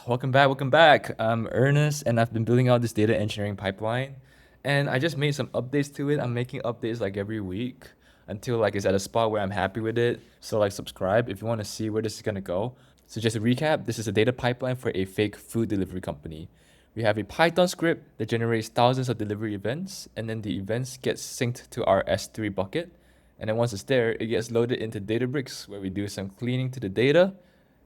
welcome back. I'm Ernest and I've been building out this data engineering pipeline and I just made some updates to it. I'm making updates like every week until like it's at a spot where I'm happy with it. So like subscribe if you want to see where this is gonna go. So just to recap, this is a data pipeline for a fake food delivery company. We have a Python script that generates thousands of delivery events and then the events get synced to our S3 bucket. And then once it's there, it gets loaded into Databricks where we do some cleaning to the data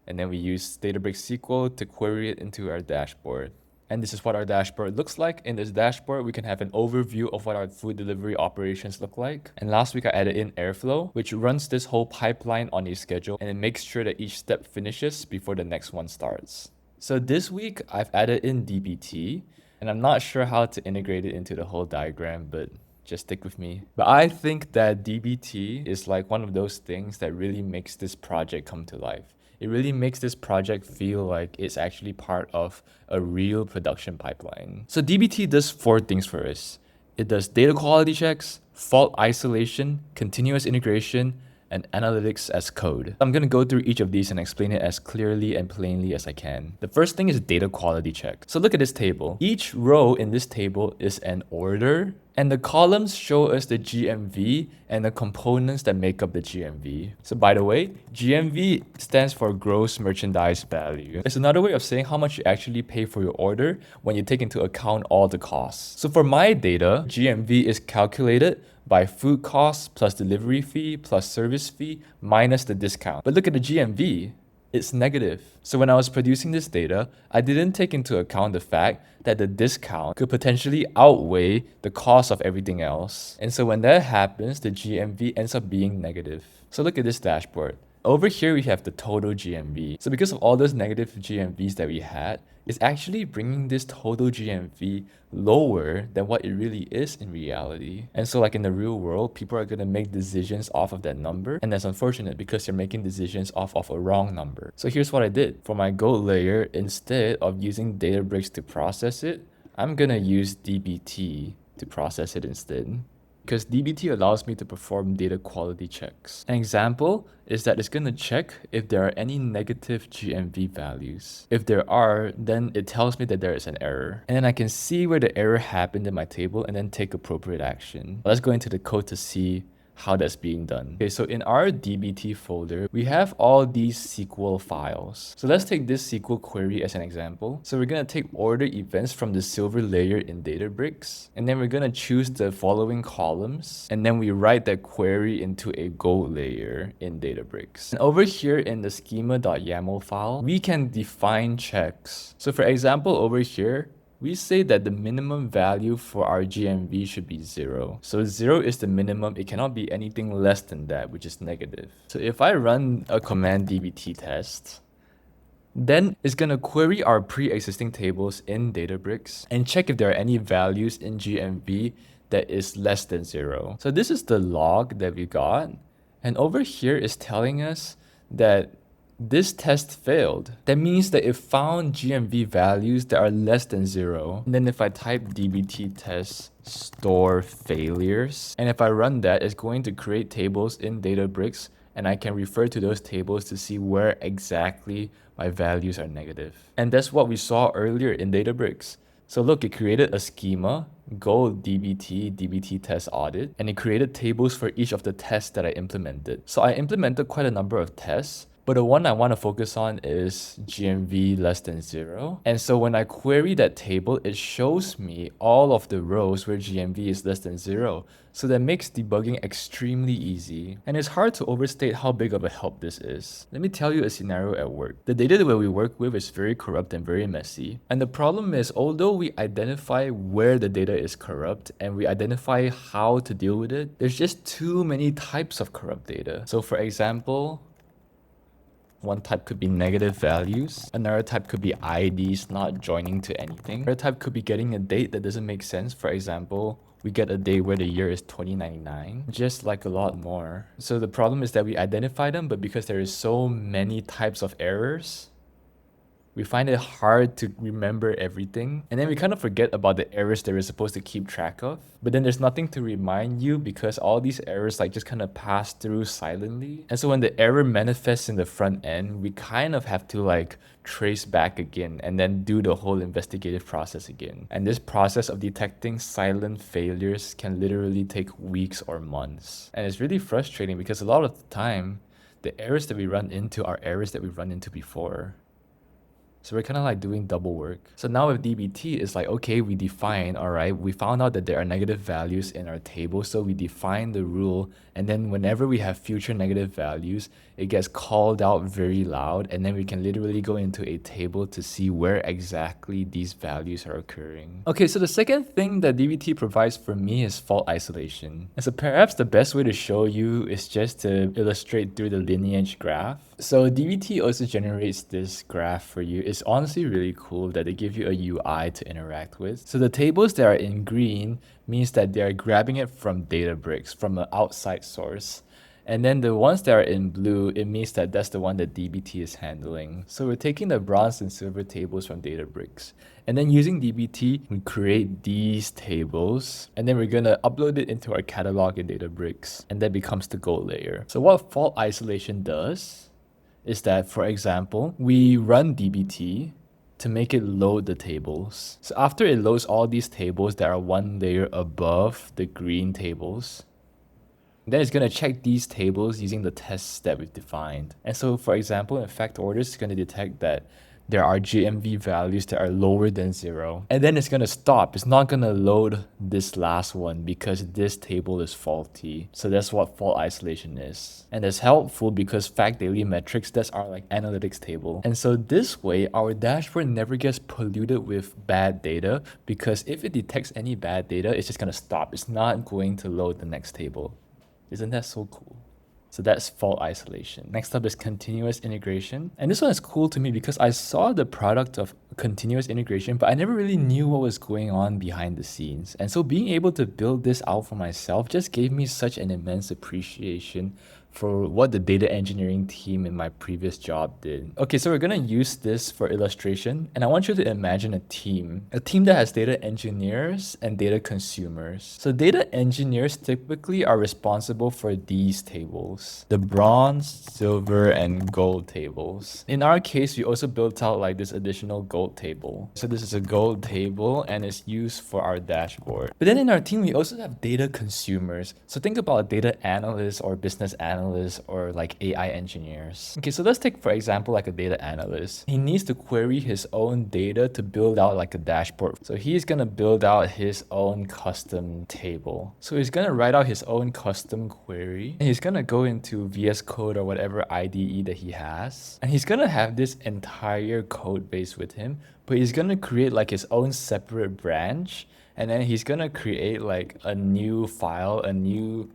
and then we use Databricks SQL to query it into our dashboard. And this is what our dashboard looks like. In this dashboard, we can have an overview of what our food delivery operations look like. And last week I added in Airflow, which runs this whole pipeline on a schedule and it makes sure that each step finishes before the next one starts. So this week I've added in dbt, and I'm not sure how to integrate it into the whole diagram, but just stick with me. But I think that dbt is like one of those things that really makes this project come to life. It really makes this project feel like it's actually part of a real production pipeline. So dbt does 4 things for us. It does data quality checks, fault isolation, continuous integration, and analytics as code. I'm gonna go through each of these and explain it as clearly and plainly as I can. The first thing is data quality check. So look at this table. Each row in this table is an order, and the columns show us the GMV and the components that make up the GMV. So by the way, GMV stands for gross merchandise value. It's another way of saying how much you actually pay for your order when you take into account all the costs. So for my data, GMV is calculated by food costs plus delivery fee plus service fee minus the discount. But look at the GMV. It's negative. So when I was producing this data, I didn't take into account the fact that the discount could potentially outweigh the cost of everything else. And so when that happens, the GMV ends up being negative. So look at this dashboard. Over here, we have the total GMV. So because of all those negative GMVs that we had, it's actually bringing this total GMV lower than what it really is in reality. And so like in the real world, people are going to make decisions off of that number. And that's unfortunate because they're making decisions off of a wrong number. So here's what I did. For my goat layer, instead of using Databricks to process it, I'm going to use dbt to process it instead, because dbt allows me to perform data quality checks. An example is that it's going to check if there are any negative GMV values. If there are, then it tells me that there is an error. And then I can see where the error happened in my table and then take appropriate action. Let's go into the code to see how that's being done. Okay, so in our dbt folder, we have all these SQL files. So let's take this SQL query as an example. So we're going to take order events from the silver layer in Databricks, and then we're going to choose the following columns, and then we write that query into a gold layer in Databricks. And over here in the schema.yaml file, we can define checks. So for example, over here, we say that the minimum value for our GMV should be 0. So 0 is the minimum. It cannot be anything less than that, which is negative. So if I run a command dbt test, then it's going to query our pre-existing tables in Databricks and check if there are any values in GMV that is less than 0. So this is the log that we got. And over here is telling us that this test failed. That means that it found GMV values that are less than 0. And then if I type dbt test store failures, and if I run that, it's going to create tables in Databricks, and I can refer to those tables to see where exactly my values are negative. And that's what we saw earlier in Databricks. So look, it created a schema, go dbt test audit, and it created tables for each of the tests that I implemented. So I implemented quite a number of tests, but the one I want to focus on is GMV less than 0. And so when I query that table, it shows me all of the rows where GMV is less than 0. So that makes debugging extremely easy. And it's hard to overstate how big of a help this is. Let me tell you a scenario at work. The data that we work with is very corrupt and very messy. And the problem is, although we identify where the data is corrupt and we identify how to deal with it, there's just too many types of corrupt data. So for example, one type could be negative values. Another type could be IDs not joining to anything. Another type could be getting a date that doesn't make sense. For example, we get a day where the year is 2099, just like a lot more. So the problem is that we identify them, but because there is so many types of errors, We find it hard to remember everything, and then we kind of forget about the errors that we're supposed to keep track of. But then there's nothing to remind you because all these errors like just kind of pass through silently. And so when the error manifests in the front end, we kind of have to like trace back again and then do the whole investigative process again. And this process of detecting silent failures can literally take weeks or months. And it's really frustrating because a lot of the time, the errors that we run into are errors that we've run into before. So we're kind of like doing double work. So now with DBT, it's like, okay, we define, all right, we found out that there are negative values in our table. So we define the rule. And then whenever we have future negative values, it gets called out very loud. And then we can literally go into a table to see where exactly these values are occurring. Okay, so the second thing that DBT provides for me is fault isolation. And so perhaps the best way to show you is just to illustrate through the lineage graph. So DBT also generates this graph for you. It's honestly really cool that they give you a UI to interact with. So the tables that are in green means that they are grabbing it from Databricks, from an outside source. And then the ones that are in blue, it means that that's the one that DBT is handling. So we're taking the bronze and silver tables from Databricks. And then using DBT, we create these tables. And then we're going to upload it into our catalog in Databricks. And that becomes the gold layer. So what fault isolation does is that, for example, we run DBT to make it load the tables. So after it loads all these tables that are one layer above the green tables, then it's going to check these tables using the tests that we've defined. And so, for example, in fact orders, it's going to detect that there are GMV values that are lower than 0. And then it's going to stop. It's not going to load this last one because this table is faulty. So that's what fault isolation is. And it's helpful because fact daily metrics, that's our like analytics table. And so this way, our dashboard never gets polluted with bad data because if it detects any bad data, it's just going to stop. It's not going to load the next table. Isn't that so cool? So that's fault isolation. Next up is continuous integration. And this one is cool to me because I saw the product of continuous integration, but I never really knew what was going on behind the scenes. And so being able to build this out for myself just gave me such an immense appreciation for what the data engineering team in my previous job did. Okay, so we're gonna use this for illustration, and I want you to imagine a team that has data engineers and data consumers. So data engineers typically are responsible for these tables, the bronze, silver, and gold tables. In our case, we also built out like this additional gold table. So this is a gold table and it's used for our dashboard. But then in our team, we also have data consumers. So think about data analysts or business analysts or like AI engineers. Okay, so let's take, for example, like a data analyst. He needs to query his own data to build out like a dashboard. So he's gonna build out his own custom table. So he's gonna write out his own custom query. And he's gonna go into VS Code or whatever IDE that he has. And he's gonna have this entire code base with him, but he's gonna create like his own separate branch. And then he's gonna create like a new file, a new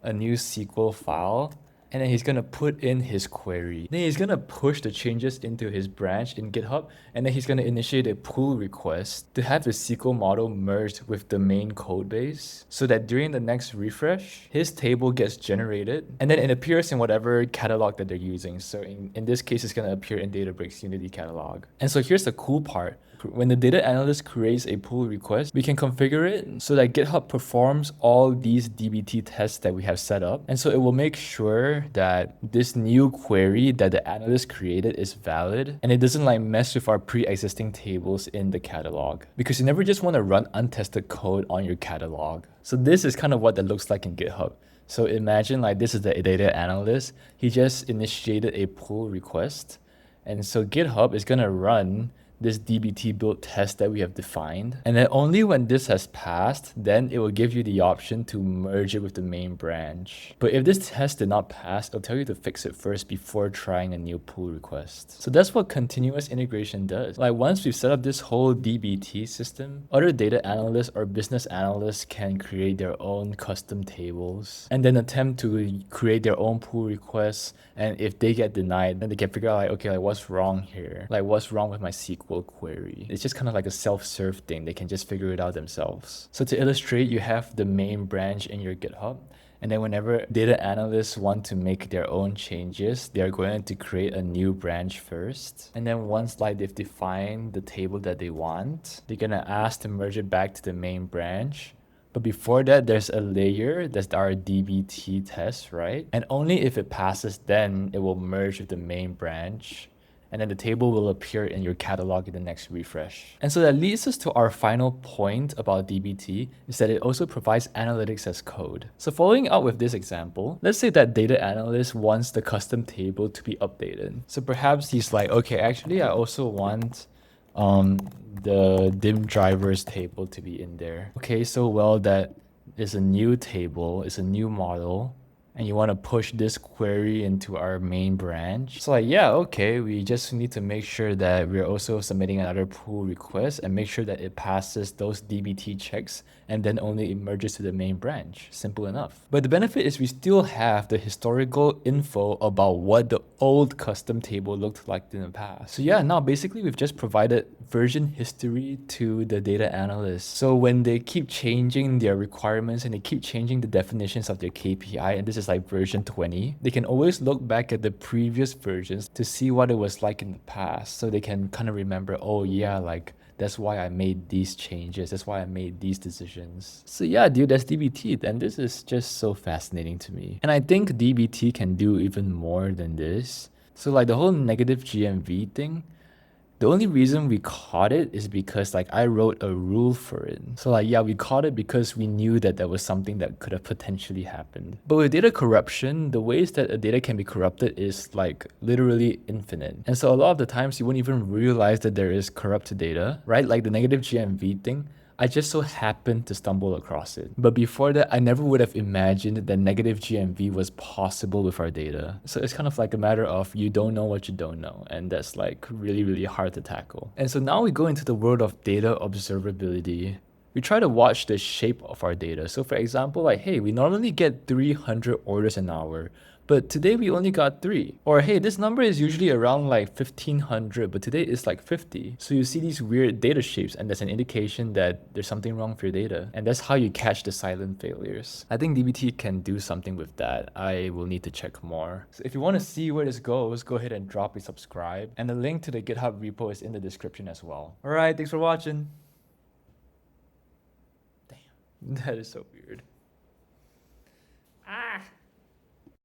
SQL file, and then he's gonna put in his query. Then he's gonna push the changes into his branch in GitHub, and then he's gonna initiate a pull request to have the SQL model merged with the main code base so that during the next refresh, his table gets generated, and then it appears in whatever catalog that they're using. So in this case, it's gonna appear in Databricks Unity catalog. And so here's the cool part. When the data analyst creates a pull request, we can configure it so that GitHub performs all these DBT tests that we have set up. And so it will make sure that this new query that the analyst created is valid and it doesn't like mess with our pre-existing tables in the catalog, because you never just want to run untested code on your catalog. So this is kind of what that looks like in GitHub. So imagine like this is the data analyst. He just initiated a pull request. And so GitHub is going to run this DBT build test that we have defined. And then only when this has passed, then it will give you the option to merge it with the main branch. But if this test did not pass, it'll tell you to fix it first before trying a new pull request. So that's what continuous integration does. Like once we've set up this whole DBT system, other data analysts or business analysts can create their own custom tables and then attempt to create their own pull requests. And if they get denied, then they can figure out like, okay, like what's wrong here? Like what's wrong with my SQL query? It's just kind of like a self-serve thing. They can just figure it out themselves. So to illustrate, you have the main branch in your GitHub. And then whenever data analysts want to make their own changes, they're going to create a new branch first. And then once like they've defined the table that they want, they're gonna ask to merge it back to the main branch. But before that, there's a layer, that's our DBT test, right? And only if it passes, then it will merge with the main branch. And then the table will appear in your catalog in the next refresh. And so that leads us to our final point about DBT, is that it also provides analytics as code. So following up with this example, let's say that data analyst wants the custom table to be updated. So perhaps he's like, okay, actually I also want the dim drivers table to be in there. Okay, so well, that is a new table, it's a new model, and you want to push this query into our main branch. So like, yeah, okay, we just need to make sure that we're also submitting another pull request and make sure that it passes those DBT checks and then only it merges to the main branch. Simple enough. But the benefit is we still have the historical info about what the old custom table looked like in the past. So yeah, now basically we've just provided version history to the data analysts. So when they keep changing their requirements and they keep changing the definitions of their KPI, and this is like version 20, they can always look back at the previous versions to see what it was like in the past. So they can kind of remember, oh yeah, like that's why I made these changes. That's why I made these decisions. So yeah, dude, that's DBT. And this is just so fascinating to me. And I think DBT can do even more than this. So like the whole negative GMV thing, the only reason we caught it is because like I wrote a rule for it. So like, yeah, we caught it because we knew that there was something that could have potentially happened. But with data corruption, the ways that a data can be corrupted is like literally infinite. And so a lot of the times you won't even realize that there is corrupted data, right? Like the negative GMV thing, I just so happened to stumble across it. But before that, I never would have imagined that negative GMV was possible with our data. So it's kind of like a matter of you don't know what you don't know. And that's like really, really hard to tackle. And so now we go into the world of data observability. We try to watch the shape of our data. So for example, like, hey, we normally get 300 orders an hour, but today we only got 3. Or hey, this number is usually around like 1500, but today it's like 50. So you see these weird data shapes, and that's an indication that there's something wrong with your data. And that's how you catch the silent failures. I think DBT can do something with that. I will need to check more. So if you want to see where this goes, go ahead and drop a subscribe. And the link to the GitHub repo is in the description as well. All right, thanks for watching. Damn, that is so weird. Ah.